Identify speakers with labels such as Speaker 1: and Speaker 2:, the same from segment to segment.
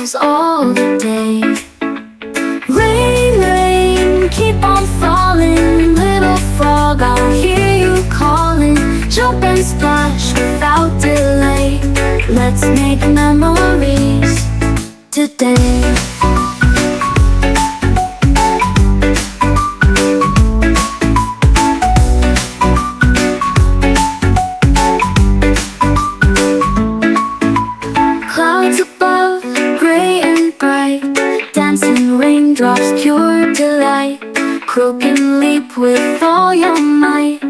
Speaker 1: puddles all day. Rain, rain, keep on falling. Little frog, I'll hear you calling. Jump and splash without delay. Let's make memories today. Clouds above, gray and bright, dancing raindrops, pure delight. Croak and leap with all your might.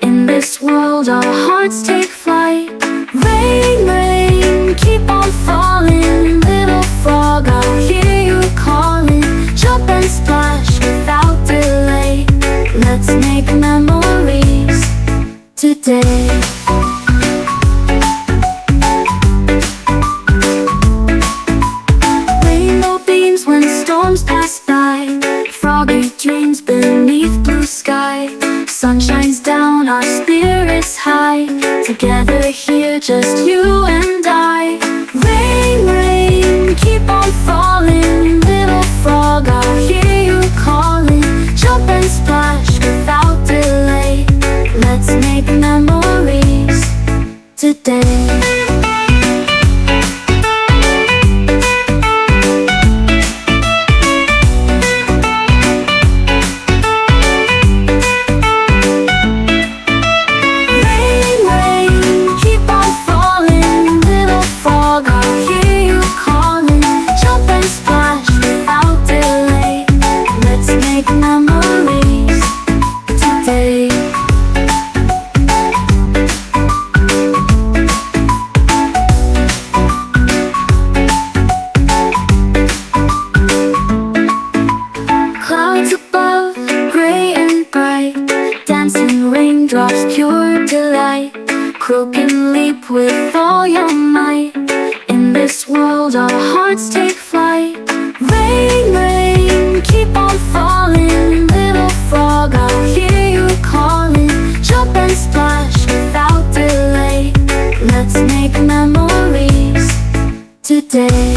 Speaker 1: In this world our hearts take flight. Rain, rain, keep on falling. Little frog, I'll hear you calling. Jump and splash without delay. Let's make memories today. Pass by, froggy dreams beneath blue sky. Sun shines down, our spirits high. Together here, just you and I. Rain, rain, keep on falling. Little frog, I'll hear you calling. Jump and splash without delay. Let's make memories today. Raindrops, pure delight. Croak and leap with all your might. In this world our hearts take flight. Rain, rain, keep on falling. Little frog, I'll hear you calling. Jump and splash without delay. Let's make memories today.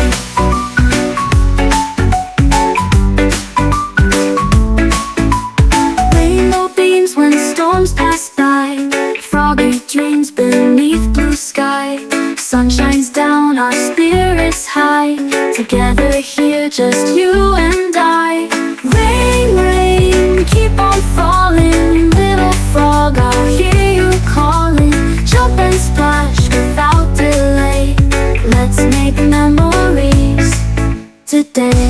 Speaker 1: Pass by, froggy dreams beneath blue sky. Sun shines down, our spirits high. Together here, just you and I. Rain, rain, keep on falling. Little frog, I'll hear you calling. Jump and splash without delay. Let's make memories today.